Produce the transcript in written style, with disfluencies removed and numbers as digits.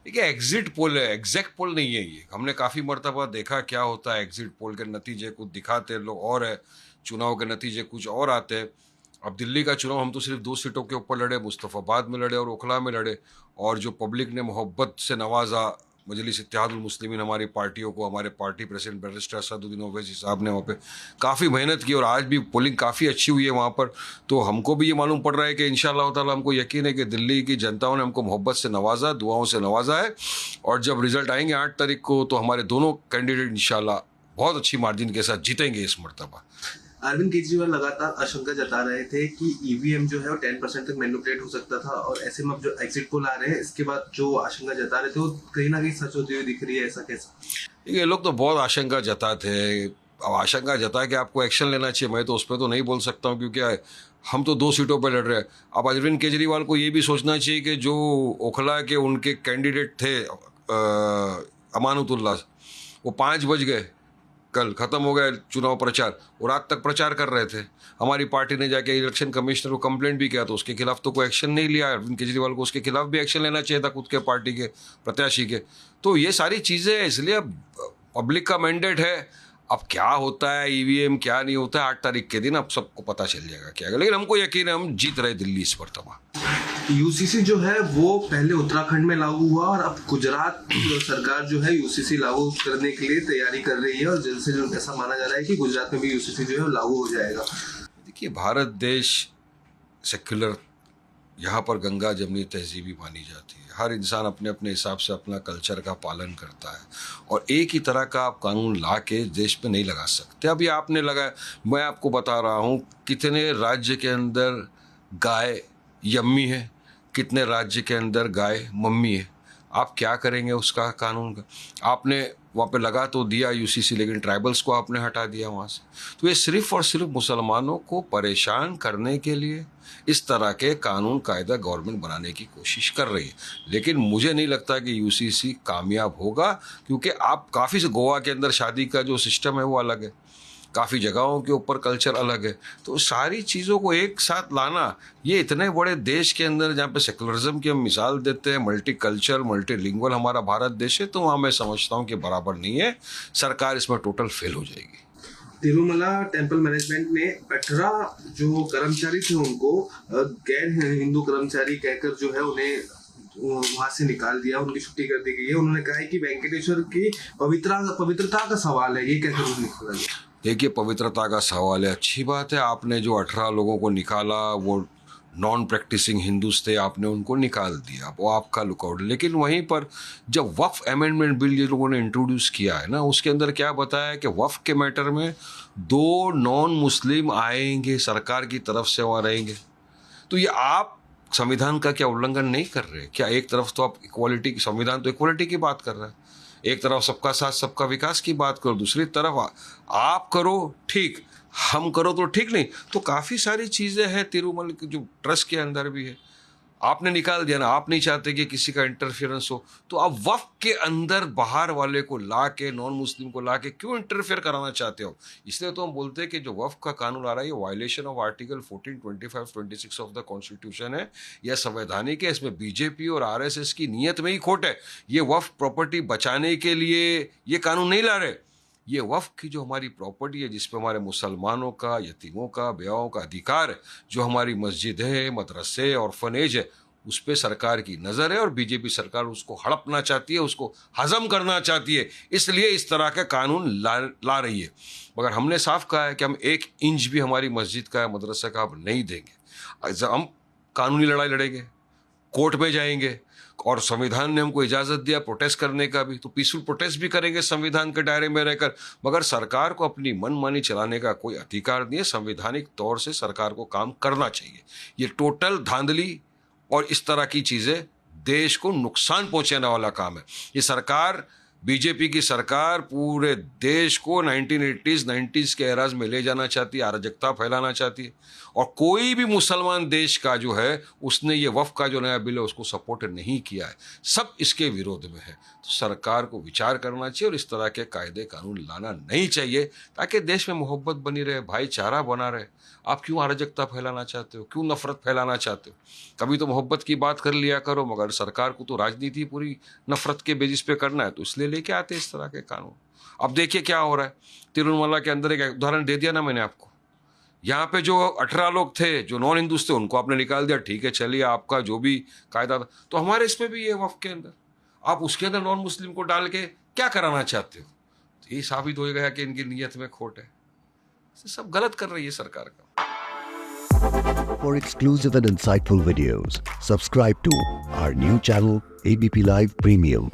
देखिए exit poll है, exact पोल नहीं है ये। हमने काफ़ी मर्तबा देखा क्या होता है, एग्जिट पोल के नतीजे कुछ दिखाते हैं लोग और है, चुनाव के नतीजे कुछ और आते हैं। अब दिल्ली का चुनाव हम तो सिर्फ 2 सीटों के ऊपर लड़े, मुस्तफ़ाबाद में लड़े और ओखला में लड़े, और जो पब्लिक ने मोहब्बत से नवाजा, मजलिस इत्तेहादुल मुस्लिमीन हमारी पार्टियों को, हमारे party president barrister Asaduddin Owaisi साहब ने वहाँ पे काफ़ी मेहनत की और आज भी पोलिंग काफ़ी अच्छी हुई है वहाँ पर। तो हमको भी ये मालूम पड़ रहा है कि इंशाअल्लाह ताला हमको यकीन है कि दिल्ली की जनताओं ने हमको मोहब्बत से नवाजा, दुआओं से नवाजा है, और जब रिजल्ट आएंगे 8 तारीख को तो हमारे दोनों कैंडिडेट इंशाअल्लाह बहुत अच्छी मार्जिन के साथ जीतेंगे इस मरतबा। अरविंद केजरीवाल लगातार आशंका जता रहे थे कि ईवीएम जो है वो 10% तक मैनिपुलेट हो सकता था, और ऐसे में अब जो एग्जिट पोल आ रहे हैं इसके बाद जो आशंका जता रहे थे वो कहीं ना कहीं सच होती हुई दिख रही है, ऐसा कैसा? ये लोग तो बहुत आशंका जताते हैं। अब आशंका जता के आपको एक्शन लेना चाहिए, मैं तो उस पर तो नहीं बोल सकता हूँ क्योंकि हम तो 2 सीटों पर लड़ रहे हैं। अब अरविंद केजरीवाल को ये भी सोचना चाहिए कि जो ओखला के उनके कैंडिडेट थे अमानुतुल्लाह, वो 5 बज गए, कल ख़त्म हो गया चुनाव प्रचार, और रात तक प्रचार कर रहे थे। हमारी पार्टी ने जाके इलेक्शन कमिश्नर को कंप्लेंट भी किया तो उसके खिलाफ तो कोई एक्शन नहीं लिया। अरविंद केजरीवाल को उसके खिलाफ भी एक्शन लेना चाहिए था, खुद के पार्टी के प्रत्याशी के। तो ये सारी चीज़ें, इसलिए अब पब्लिक का मैंडेट है। अब क्या होता है ईवीएम क्या नहीं होता है 8 तारीख के दिन अब सबको पता चल जाएगा क्या, लेकिन हमको यकीन है हम जीत रहे दिल्ली इस मरतबा। यूसीसी जो है वो पहले उत्तराखंड में लागू हुआ और अब गुजरात सरकार जो है यूसीसी लागू करने के लिए तैयारी कर रही है, और जल्द से जल्द ऐसा माना जा रहा है कि गुजरात में भी यूसीसी जो है लागू हो जाएगा। देखिए भारत देश सेक्युलर, यहाँ पर गंगा जमनी तहजीबी मानी जाती है। हर इंसान अपने अपने हिसाब से अपना कल्चर का पालन करता है, और एक ही तरह का आप कानून ला के देश पे नहीं लगा सकते। अभी आपने लगाया, मैं आपको बता रहा हूँ कितने राज्य के अंदर गाय यम्मी है, कितने राज्य के अंदर गाय मम्मी है। आप क्या करेंगे उसका कानून का? आपने वहाँ पे लगा तो दिया यूसीसी, लेकिन ट्राइबल्स को आपने हटा दिया वहाँ से। तो ये सिर्फ और सिर्फ मुसलमानों को परेशान करने के लिए इस तरह के कानून कायदा गवर्नमेंट बनाने की कोशिश कर रही है, लेकिन मुझे नहीं लगता कि यूसीसी कामयाब होगा, क्योंकि आप काफ़ी से गोवा के अंदर शादी का जो सिस्टम है वो अलग है, काफ़ी जगहों के ऊपर कल्चर अलग है। तो सारी चीज़ों को एक साथ लाना, ये इतने बड़े देश के अंदर जहाँ पे सेकुलरिज्म की हम मिसाल देते हैं, मल्टी कल्चर मल्टीलिंगुअल हमारा भारत देश है, तो वहाँ मैं समझता हूँ कि बराबर नहीं है। सरकार इसमें टोटल फेल हो जाएगी। तिरुमला टेम्पल मैनेजमेंट ने 18 जो कर्मचारी थे उनको गैर हिंदू कर्मचारी कहकर जो है उन्हें वहां से निकाल दिया, उनकी छुट्टी कर दी गई है। उन्होंने कहा है कि वेंकटेश्वर की पवित्रता का सवाल है, ये कहकर उन्हें निकाला गया। देखिए पवित्रता का सवाल है, अच्छी बात है। आपने जो 18 लोगों को निकाला वो नॉन प्रैक्टिसिंग हिंदूज थे, आपने उनको निकाल दिया, वो आपका लुकआउट। लेकिन वहीं पर जब वक्फ अमेंडमेंट बिल ये लोगों ने इंट्रोड्यूस किया है ना, उसके अंदर क्या बताया कि वक्फ के मैटर में 2 नॉन मुस्लिम आएंगे, सरकार की तरफ से वहाँ रहेंगे। तो ये आप संविधान का क्या उल्लंघन नहीं कर रहे? क्या एक तरफ तो आप इक्वालिटी की, संविधान तो इक्वालिटी की बात कर रहा है, एक तरफ सबका साथ सबका विकास की बात करो, दूसरी तरफ आप करो ठीक, हम करो तो ठीक नहीं। तो काफ़ी सारी चीज़ें हैं तिरुमल की जो ट्रस्ट के अंदर भी है, आपने निकाल दिया ना। आप नहीं चाहते कि किसी का इंटरफेरेंस हो, तो आप वक्फ के अंदर बाहर वाले को ला के, नॉन मुस्लिम को ला के क्यों इंटरफेयर कराना चाहते हो? इसलिए तो हम बोलते हैं कि जो वक्फ का कानून आ रहा है ये violation of article 14, 25, 26 of the constitution है। यह संवैधानिक है, इसमें बीजेपी और आरएसएस की नीयत में ही खोट है। ये वक्फ प्रॉपर्टी बचाने के लिए ये कानून नहीं ला रहे। ये वक्फ की जो हमारी प्रॉपर्टी है, जिस पे हमारे मुसलमानों का, यतीमों का, बेवाओं का अधिकार है, जो हमारी मस्जिद है, मदरसे और फनेज है, उस पर सरकार की नज़र है, और बीजेपी सरकार उसको हड़पना चाहती है, उसको हजम करना चाहती है, इसलिए इस तरह का कानून ला रही है। मगर हमने साफ कहा है कि हम 1 इंच भी हमारी मस्जिद का, मदरसे का अब नहीं देंगे। हम कानूनी लड़ाई लड़ेंगे, कोर्ट में जाएंगे, और संविधान ने हमको इजाज़त दिया प्रोटेस्ट करने का भी, तो पीसफुल प्रोटेस्ट भी करेंगे संविधान के दायरे में रहकर। मगर सरकार को अपनी मनमानी चलाने का कोई अधिकार नहीं है। संवैधानिक तौर से सरकार को काम करना चाहिए। ये टोटल धांधली और इस तरह की चीज़ें देश को नुकसान पहुंचाने वाला काम है। ये सरकार बीजेपी की सरकार पूरे देश को 1980s 90s के एराज में ले जाना चाहती है, अराजकता फैलाना चाहती है। और कोई भी मुसलमान देश का जो है उसने ये वक्फ का जो नया बिल है उसको सपोर्ट नहीं किया है, सब इसके विरोध में है। तो सरकार को विचार करना चाहिए और इस तरह के कायदे कानून लाना नहीं चाहिए ताकि देश में मोहब्बत बनी रहे, भाईचारा बना रहे। आप क्यों अराजकता फैलाना चाहते हो, क्यों नफरत फैलाना चाहते हो? कभी तो मोहब्बत की बात कर लिया करो, मगर सरकार को तो राजनीति पूरी नफरत के बेसिस पे करना है, तो इसलिए लेके आते इस तरह के कानून। अब देखिए क्या हो रहा है, तिरुमला के अंदर एक उदाहरण दे दिया ना मैंने आपको। यहाँ पे जो 18 लोग थे जो नॉन हिंदूज थे उनको आपने निकाल दिया, ठीक है चलिए आपका जो भी कायदा था। तो हमारे इसमें भी ये वक्फ के अंदर आप उसके अंदर नॉन मुस्लिम को डाल के क्या कराना चाहते हो? तो ये साबित हो गया कि इनकी नीयत में खोट है, सब गलत कर रही है सरकार का। For exclusive and insightful videos, subscribe to our new channel ABP Live Premium.